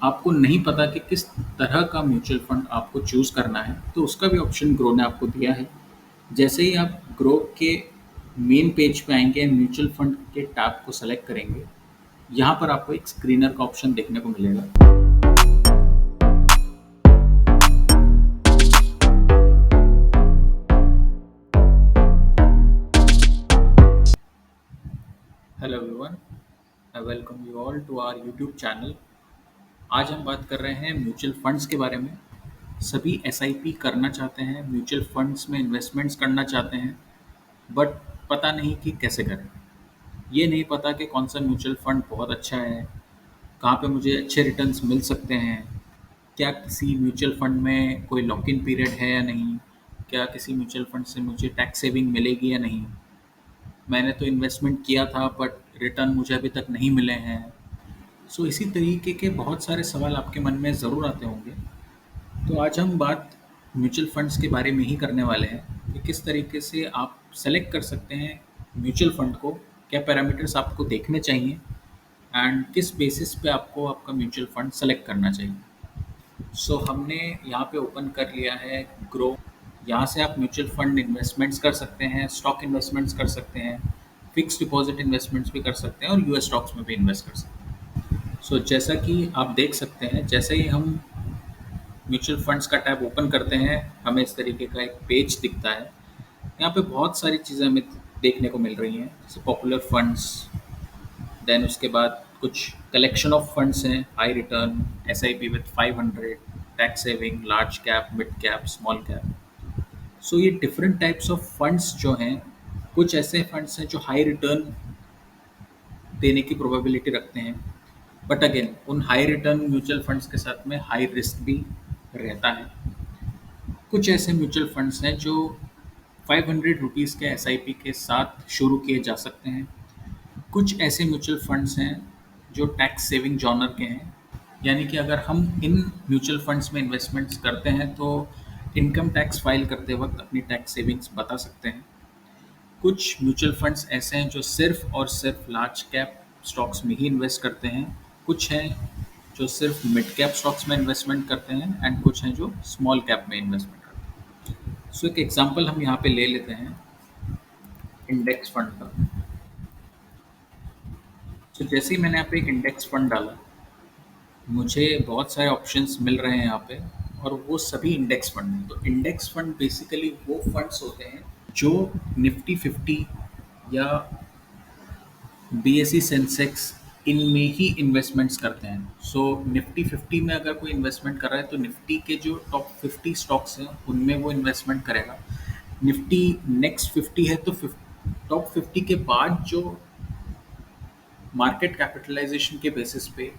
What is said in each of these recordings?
आपको नहीं पता कि किस तरह का म्यूचुअल फंड आपको चूज़ करना है, तो उसका भी ऑप्शन ग्रो ने आपको दिया है। जैसे ही आप ग्रो के मेन पेज पे आएँगे एंड म्यूचुअल फंड के टैब को सेलेक्ट करेंगे, यहाँ पर आपको एक स्क्रीनर का ऑप्शन देखने को मिलेगा। Hello everyone, I welcome you all to our YouTube channel. आज हम बात कर रहे हैं म्यूचुअल फंड्स के बारे में। सभी एसआईपी करना चाहते हैं, म्यूचुअल फंड्स में इन्वेस्टमेंट्स करना चाहते हैं, बट पता नहीं कि कैसे करें। ये नहीं पता कि कौन सा म्यूचुअल फंड बहुत अच्छा है, कहाँ पे मुझे अच्छे रिटर्न्स मिल सकते हैं, क्या किसी म्यूचुअल फंड में कोई लॉक इन पीरियड है या नहीं, क्या किसी म्यूचुअल फंड से मुझे टैक्स सेविंग मिलेगी या नहीं। मैंने तो इन्वेस्टमेंट किया था बट रिटर्न मुझे अभी तक नहीं मिले हैं। सो इसी तरीके के बहुत सारे सवाल आपके मन में ज़रूर आते होंगे। तो आज हम बात म्यूचुअल फंड्स के बारे में ही करने वाले हैं कि किस तरीके से आप सेलेक्ट कर सकते हैं म्यूचुअल फंड को, क्या पैरामीटर्स आपको देखने चाहिए एंड किस बेसिस पे आपको आपका म्यूचुअल फंड सेलेक्ट करना चाहिए। सो हमने यहाँ पे ओपन कर लिया है ग्रो। यहाँ से आप म्यूचुअल फंड इन्वेस्टमेंट्स कर सकते हैं, स्टॉक इन्वेस्टमेंट्स कर सकते हैं, फिक्स डिपॉजिट इन्वेस्टमेंट्स भी कर सकते हैं और यूएस स्टॉक्स में भी इन्वेस्ट कर सकते हैं। सो जैसा कि आप देख सकते हैं, जैसे ही हम म्यूचुअल फंड्स का टैब ओपन करते हैं, हमें इस तरीके का एक पेज दिखता है। यहाँ पे बहुत सारी चीज़ें हमें देखने को मिल रही हैं, जैसे पॉपुलर फंड्स, देन उसके बाद कुछ कलेक्शन ऑफ फंड्स हैं, high return, SIP with 500, tax saving, large cap, mid cap, small cap. So ये डिफरेंट टाइप्स ऑफ फंड्स जो हैं, कुछ ऐसे फंड्स हैं जो हाई रिटर्न देने की प्रोबेबिलिटी रखते हैं, बट अगेन उन हाई रिटर्न म्यूचुअल फंड्स के साथ में हाई रिस्क भी रहता है। कुछ ऐसे म्यूचुअल फंड्स हैं जो 500 रुपीज़ के एसआईपी के साथ शुरू किए जा सकते हैं। कुछ ऐसे म्यूचुअल फंड्स हैं जो टैक्स सेविंग जॉनर के हैं, यानी कि अगर हम इन म्यूचुअल फंड्स में इन्वेस्टमेंट्स करते हैं तो इनकम टैक्स फाइल करते वक्त अपनी टैक्स सेविंग्स बता सकते हैं। कुछ म्यूचुअल फंड्स ऐसे हैं जो सिर्फ और सिर्फ लार्ज कैप स्टॉक्स में ही इन्वेस्ट करते हैं। कुछ हैं जो सिर्फ मिड कैप स्टॉक्स में इन्वेस्टमेंट करते हैं एंड कुछ हैं जो स्मॉल कैप में इन्वेस्टमेंट करते हैं। सो एक एग्जांपल हम यहाँ पे ले लेते हैं इंडेक्स फंड का। तो जैसे ही मैंने यहाँ पे एक इंडेक्स फंड डाला, मुझे बहुत सारे ऑप्शंस मिल रहे हैं यहाँ पे, और वो सभी इंडेक्स फंड हैं। तो इंडेक्स फंड बेसिकली वो फंड्स होते हैं जो निफ्टी 50 या बीएसई सेंसेक्स इनमें ही इन्वेस्टमेंट्स करते हैं। सो निफ्टी 50 में अगर कोई इन्वेस्टमेंट कर रहा है तो निफ्टी के जो टॉप 50 स्टॉक्स हैं उनमें वो इन्वेस्टमेंट करेगा। निफ्टी नेक्स्ट 50 है तो टॉप 50 के बाद जो मार्केट कैपिटलाइजेशन के बेसिस पे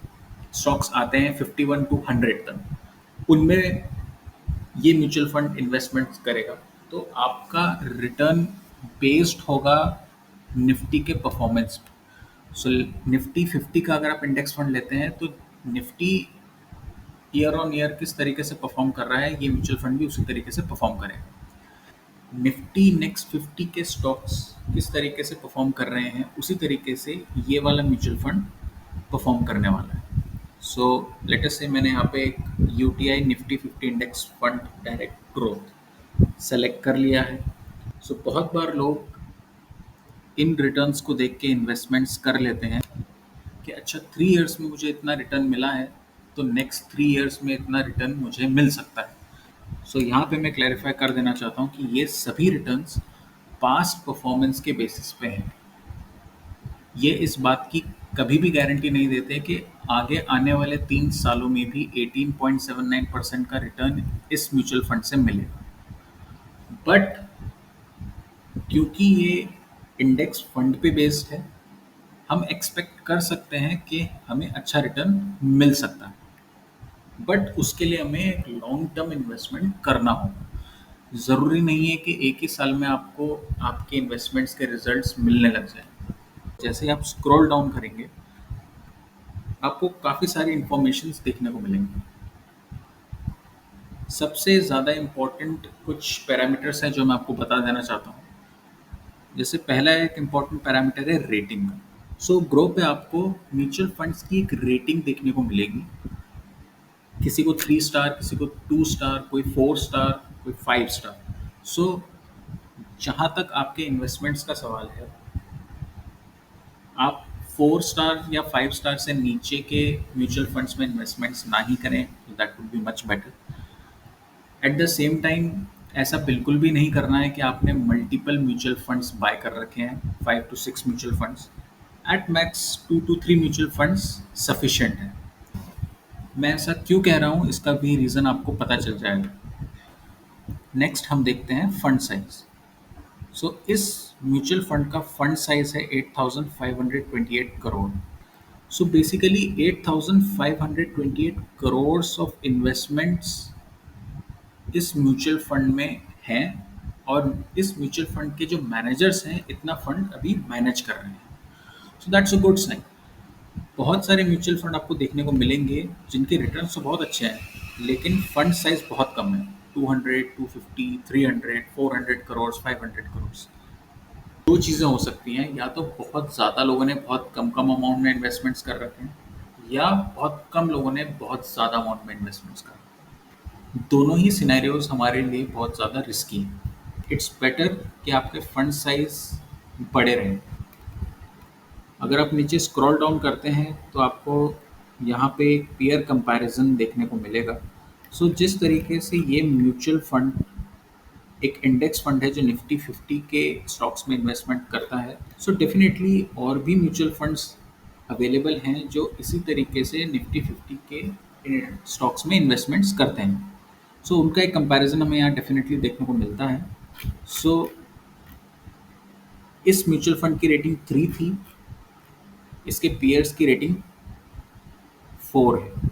स्टॉक्स आते हैं 51 टू 100 तक, उनमें ये म्यूचुअल फंड इन्वेस्टमेंट करेगा। तो आपका रिटर्न बेस्ड होगा निफ्टी के परफॉर्मेंस पे। सो निफ्टी 50 का अगर आप इंडेक्स फंड लेते हैं तो निफ्टी ईयर ऑन ईयर किस तरीके से परफॉर्म कर रहा है, ये म्यूचुअल फंड भी उसी तरीके से परफॉर्म करेगा। निफ्टी नेक्स्ट 50 के स्टॉक्स किस तरीके से परफॉर्म कर रहे हैं, उसी तरीके से ये वाला म्यूचुअल फंड परफॉर्म करने वाला है। सो लेट अस से मैंने यहाँ पे एक UTI Nifty 50 index fund direct growth select कर लिया है। सो बहुत बार लोग इन रिटर्न्स को देख के इन्वेस्टमेंट्स कर लेते हैं कि अच्छा 3 इयर्स में मुझे इतना रिटर्न मिला है, तो नेक्स्ट 3 इयर्स में इतना रिटर्न मुझे मिल सकता है। सो यहाँ पे मैं क्लैरिफाई कर देना चाहता हूँ कि ये सभी रिटर्न्स पास्ट परफॉर्मेंस के बेसिस पे हैं। ये इस बात की कभी भी गारंटी नहीं देते कि आगे आने वाले 3 सालों में भी 18.79% का रिटर्न इस म्यूचुअल फंड से मिलेगा। बट क्योंकि ये इंडेक्स फंड पे बेस्ड है, हम एक्सपेक्ट कर सकते हैं कि हमें अच्छा रिटर्न मिल सकता है, बट उसके लिए हमें एक लॉन्ग टर्म इन्वेस्टमेंट करना होगा। ज़रूरी नहीं है कि एक ही साल में आपको आपके इन्वेस्टमेंट्स के रिजल्ट्स मिलने लग जाए। जैसे ही आप स्क्रॉल डाउन करेंगे, आपको काफ़ी सारी इंफॉर्मेशंस देखने को मिलेंगी। सबसे ज़्यादा इम्पोर्टेंट कुछ पैरामीटर्स हैं जो मैं आपको बता देना चाहता हूँ। जैसे पहला एक इम्पॉर्टेंट पैरामीटर है रेटिंग का। सो ग्रो पे आपको म्यूचुअल फंड्स की एक रेटिंग देखने को मिलेगी। किसी को 3 स्टार, किसी को 2 स्टार, कोई 4 स्टार, कोई 5 स्टार। सो जहाँ तक आपके इन्वेस्टमेंट्स का सवाल है, आप 4 स्टार या 5 स्टार से नीचे के म्यूचुअल फंड्स में इन्वेस्टमेंट्स ना ही करें, that would be much better. At the same time ऐसा बिल्कुल भी नहीं करना है कि आपने मल्टीपल म्यूचुअल फंड्स बाय कर रखे हैं, 5 to 6 mutual funds. At max 2 to 3 mutual funds sufficient है। मैं ऐसा क्यों कह रहा हूँ, इसका भी रीज़न आपको पता चल जाएगा। नेक्स्ट हम देखते हैं फंड साइज। सो इस म्यूचुअल फंड का फंड साइज है 8,528 crore. So basically 8,528 crore of investments इस म्यूचुअल फंड में हैं, और इस म्यूचुअल फंड के जो मैनेजर्स हैं इतना फंड अभी मैनेज कर रहे हैं। So that's a good sign. बहुत सारे म्यूचुअल फंड आपको देखने को मिलेंगे जिनके रिटर्न्स तो बहुत अच्छे हैं, लेकिन फंड साइज बहुत कम है, 200, 250, 300, 400 करोड़, 500 करोड़। दो चीज़ें हो सकती हैं, या तो बहुत ज़्यादा लोगों ने बहुत कम कम अमाउंट में इन्वेस्टमेंट्स कर रखे हैं, या बहुत कम लोगों ने बहुत ज़्यादा अमाउंट में इन्वेस्टमेंट्स कर रखे हैं। दोनों ही सिनेरियोज हमारे लिए बहुत ज़्यादा रिस्की हैं। इट्स बेटर कि आपके फंड साइज बड़े रहें। अगर आप नीचे स्क्रॉल डाउन करते हैं तो आपको यहाँ पे एक पीयर कंपैरिजन देखने को मिलेगा। सो जिस तरीके से ये म्यूचुअल फंड एक इंडेक्स फंड है जो निफ्टी 50 के स्टॉक्स में इन्वेस्टमेंट करता है, सो डेफिनेटली और भी म्यूचुअल फंड्स अवेलेबल हैं जो इसी तरीके से निफ्टी 50 के स्टॉक्स में इन्वेस्टमेंट्स करते हैं। सो उनका एक कंपैरिजन हमें यहाँ डेफिनेटली देखने को मिलता है। सो इस म्यूचुअल फंड की रेटिंग 3 थी, इसके पीयर्स की रेटिंग 4 है।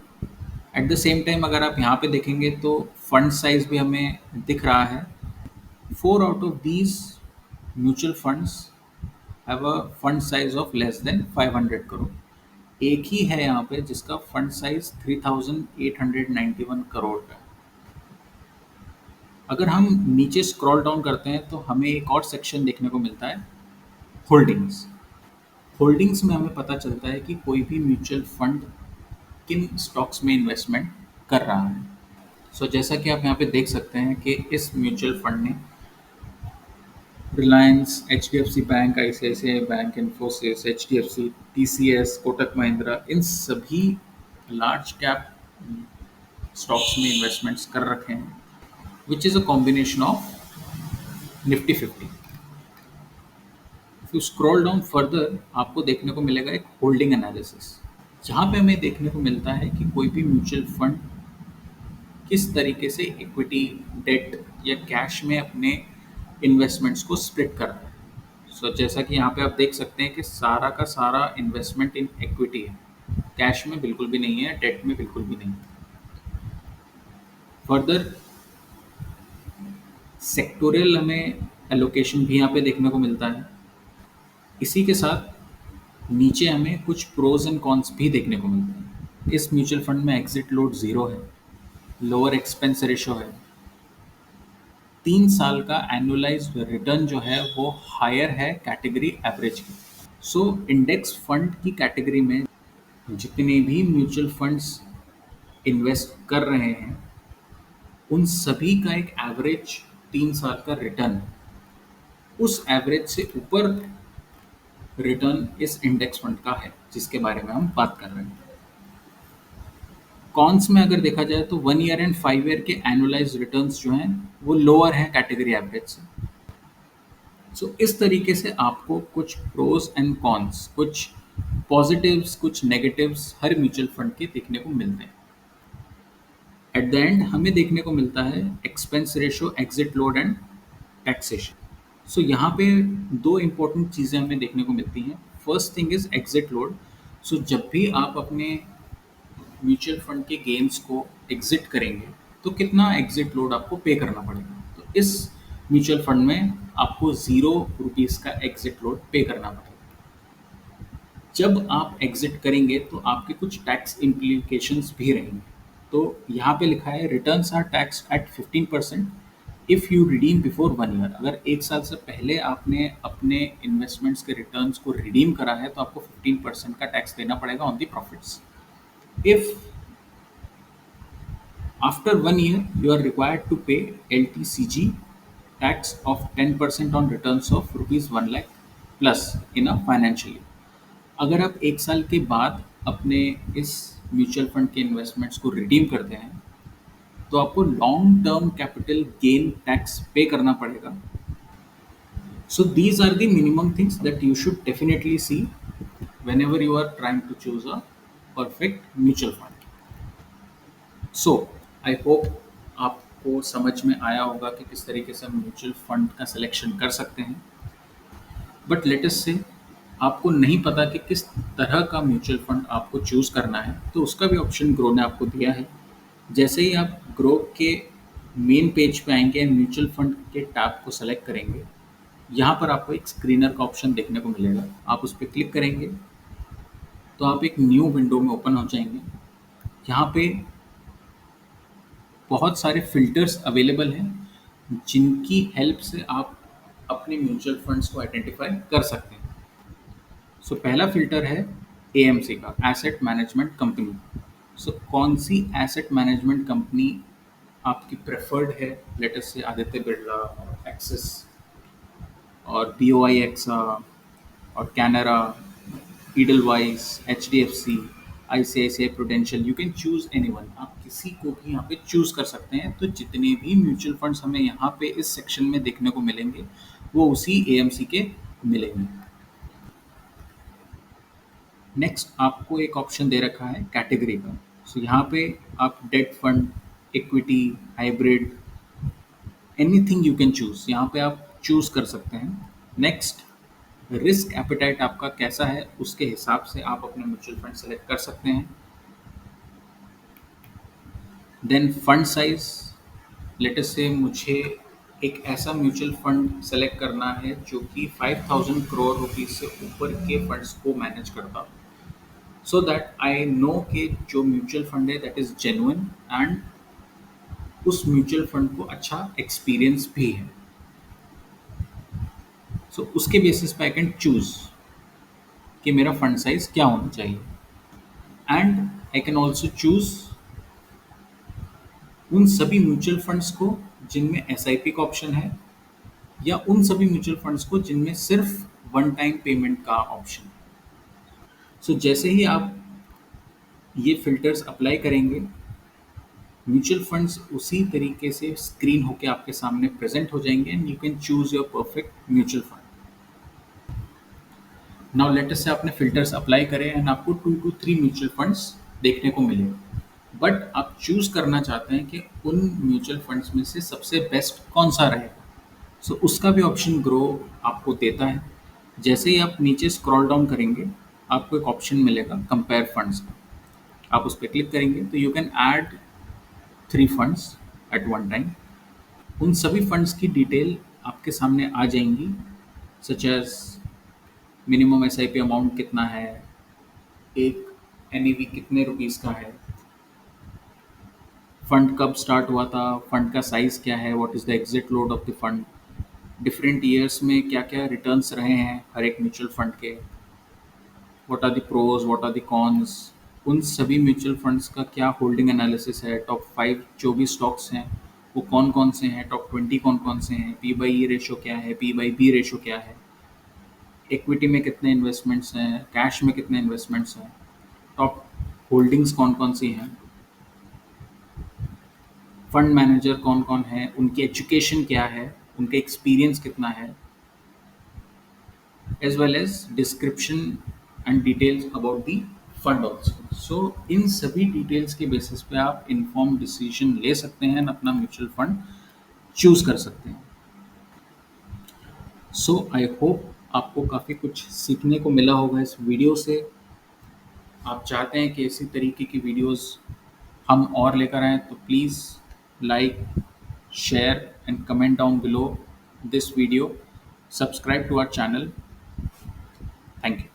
एट द सेम टाइम अगर आप यहाँ पे देखेंगे तो फंड साइज भी हमें दिख रहा है। 4 out of these mutual funds have a fund size of less than 500 crore. एक ही है यहाँ पे जिसका फंड साइज 3,891 करोड़ का है। अगर हम नीचे स्क्रॉल डाउन करते हैं तो हमें एक और सेक्शन देखने को मिलता है, होल्डिंग्स। होल्डिंग्स में हमें पता चलता है कि कोई भी म्यूचुअल फंड किन स्टॉक्स में इन्वेस्टमेंट कर रहा है। सो जैसा कि आप यहाँ पे देख सकते हैं कि इस म्यूचुअल फंड ने Reliance, HDFC bank, ICICI bank, Infosys, HDFC, TCS, Kotak Mahindra, इन सभी लार्ज कैप स्टॉक्स में इन्वेस्टमेंट्स कर रखे हैं, which is a combination of Nifty 50। If you scroll down further आपको देखने को मिलेगा एक होल्डिंग एनालिसिस, जहाँ पे हमें देखने को मिलता है कि कोई भी म्यूचुअल फंड किस तरीके से इक्विटी, डेट या कैश में अपने इन्वेस्टमेंट्स को स्प्लिट कर रहा है। सो जैसा कि यहाँ पे आप देख सकते हैं कि सारा का सारा इन्वेस्टमेंट इन इक्विटी है, कैश में बिल्कुल भी नहीं है, डेट में बिल्कुल भी नहीं है। फर्दर सेक्टोरियल हमें एलोकेशन भी यहाँ पे देखने को मिलता है। इसी के साथ नीचे हमें कुछ प्रोज एंड कॉन्स भी देखने को मिलते हैं। इस म्यूचुअल फंड में एग्जिट लोड 0 है, लोअर एक्सपेंस रेशो है, 3 साल का एनुअलाइज्ड रिटर्न जो है वो हायर है कैटेगरी एवरेज की। सो इंडेक्स फंड की कैटेगरी में जितने भी म्यूचुअल फंड्स इन्वेस्ट कर रहे हैं उन सभी का एक एवरेज 3 साल का रिटर्न है। उस एवरेज से ऊपर रिटर्न इस इंडेक्स फंड का है जिसके बारे में हम बात कर रहे हैं। कॉन्स में अगर देखा जाए तो 1 ईयर एंड 5 ईयर के एनुअलाइज रिटर्न्स जो हैं वो लोअर हैं कैटेगरी एवरेज से। सो इस तरीके से आपको कुछ प्रोज एंड कॉन्स, कुछ पॉजिटिव्स, कुछ नेगेटिव्स हर म्यूचुअल फंड के देखने को मिलते हैं। एट द एंड हमें देखने को मिलता है expense ratio, exit load and taxation. So यहाँ पे दो इम्पोर्टेंट चीज़ें हमें देखने को मिलती हैं। First thing is exit load. So जब भी आप अपने म्यूचुअल फंड के गेन्स को एग्जिट करेंगे तो कितना एग्जिट लोड आपको पे करना पड़ेगा। तो इस म्यूचुअल फंड में आपको ₹0 का एग्जिट लोड पे करना पड़ेगा। जब आप एग्जिट करेंगे तो आपके कुछ टैक्स इम्प्लीकेशंस भी रहेंगे। तो यहाँ पे लिखा है returns are taxed at 15% if you redeem before 1 year. अगर 1 साल से पहले आपने अपने इन्वेस्टमेंट्स के रिटर्न्स को रिडीम करा है तो आपको 15% का टैक्स देना पड़ेगा on the profits. If After 1 year, you are required to pay LTCG tax of 10% on returns of rupees 1 lakh plus in a financial year. अगर आप 1 साल के बाद अपने इस म्यूचुअल फंड के इन्वेस्टमेंट्स को रिडीम करते हैं तो आपको long term capital gain tax पे करना पड़ेगा. So these are the minimum things that you should definitely see whenever you are trying to choose a perfect mutual fund. So I hope आपको समझ में आया होगा कि किस तरीके से हम म्यूचुअल फंड का सिलेक्शन कर सकते हैं. बट लेटेस्ट से आपको नहीं पता कि किस तरह का म्यूचुअल फंड आपको चूज़ करना है, तो उसका भी ऑप्शन ग्रो ने आपको दिया है. जैसे ही आप ग्रो के मेन पेज पे आएंगे एंड म्यूचुअल फंड के टैब को सेलेक्ट करेंगे, यहाँ पर आपको एक स्क्रीनर का ऑप्शन देखने को मिलेगा. आप उस पर क्लिक करेंगे तो आप एक न्यू विंडो में ओपन हो जाएंगे. यहाँ पे बहुत सारे फ़िल्टर्स अवेलेबल हैं जिनकी हेल्प से आप अपने म्यूचुअल फंड्स को आइडेंटिफाई कर सकते हैं. सो पहला फ़िल्टर है एएमसी का, एसेट मैनेजमेंट कंपनी. सो कौन सी एसेट मैनेजमेंट कंपनी आपकी प्रेफर्ड है, let us say Aditya Birla और एक्सिस और बीओआई एक्सा और Canara, Edelweiss, HDFC, ICICI Prudential. You can choose anyone. आप किसी को भी यहाँ पे चूज कर सकते हैं. तो जितने भी म्यूचुअल फंड्स हमें यहाँ पे इस सेक्शन में देखने को मिलेंगे वो उसी एएमसी के मिलेंगे. नेक्स्ट आपको एक ऑप्शन दे रखा है कैटेगरी का. सो यहाँ पे आप debt fund, equity, hybrid, anything you can choose, यहाँ पे आप चूज कर सकते हैं. नेक्स्ट, रिस्क एपेटाइट आपका कैसा है उसके हिसाब से आप अपने म्यूचुअल फंड सेलेक्ट कर सकते हैं. Then fund size, let us say मुझे एक ऐसा म्यूचुअल फंड सेलेक्ट करना है जो कि 5,000 करोड़ रुपीस से ऊपर के फंड्स को मैनेज करता हो, सो दैट आई नो कि जो म्यूचुअल फंड है दैट इज जेन्युइन एंड उस म्यूचुअल फंड को अच्छा एक्सपीरियंस भी है. सो उसके बेसिस पे आई कैन चूज कि मेरा फंड साइज क्या होना चाहिए. And I can also choose उन सभी म्यूचुअल फंड्स को जिनमें एसआईपी का ऑप्शन है या उन सभी म्यूचुअल फंड्स को जिनमें सिर्फ वन टाइम पेमेंट का ऑप्शन है. सो जैसे ही आप ये फिल्टर्स अप्लाई करेंगे, म्यूचुअल फंड्स उसी तरीके से स्क्रीन होके आपके सामने प्रेजेंट हो जाएंगे and you can choose your perfect mutual fund. Now let us से आपने फिल्टर्स अप्लाई करे एंड आपको 2 to 3 म्यूचुअल फंड्स देखने को मिले, बट आप चूज करना चाहते हैं कि उन म्यूचुअल फंड्स में से सबसे बेस्ट कौन सा रहेगा. सो उसका भी ऑप्शन ग्रो आपको देता है. जैसे ही आप नीचे स्क्रॉल डाउन करेंगे आपको एक ऑप्शन मिलेगा कंपेयर फंड्स का. आप उस पर क्लिक करेंगे तो you can add 3 funds at one time. उन सभी फंड्स की डिटेल आपके सामने आ जाएंगी, such as minimum SIP amount कितना है, एक एनईवी कितने रुपीस का है, फंड कब स्टार्ट हुआ था, फंड का साइज़ क्या है, what is the exit load of the fund, different years में क्या क्या रिटर्न्स रहे हैं हर एक म्यूचुअल फंड के, what are the pros, what are the cons, उन सभी म्यूचुअल फंड्स का क्या होल्डिंग एनालिसिस है, टॉप 5 जो भी स्टॉक्स हैं वो कौन कौन से हैं, टॉप 20 कौन कौन से हैं, पी बाई ई रेशो क्या है, पी बाई बी रेशो क्या है, इक्विटी में कितने इन्वेस्टमेंट्स हैं, कैश में कितने इन्वेस्टमेंट्स हैं, टॉप होल्डिंग्स कौन कौन सी हैं, फंड मैनेजर कौन कौन है, उनकी एजुकेशन क्या है, उनका एक्सपीरियंस कितना है, as well as description and details about the fund also. So इन सभी डिटेल्स के बेसिस पे आप इन्फॉर्म डिसीजन ले सकते हैं, अपना म्यूचुअल फंड चूज कर सकते हैं. सो आई होप आपको काफ़ी कुछ सीखने को मिला होगा इस वीडियो से. आप चाहते हैं कि इसी तरीके की वीडियोस हम और लेकर आएँ तो please like, share and comment down below this video. Subscribe to our channel. Thank you.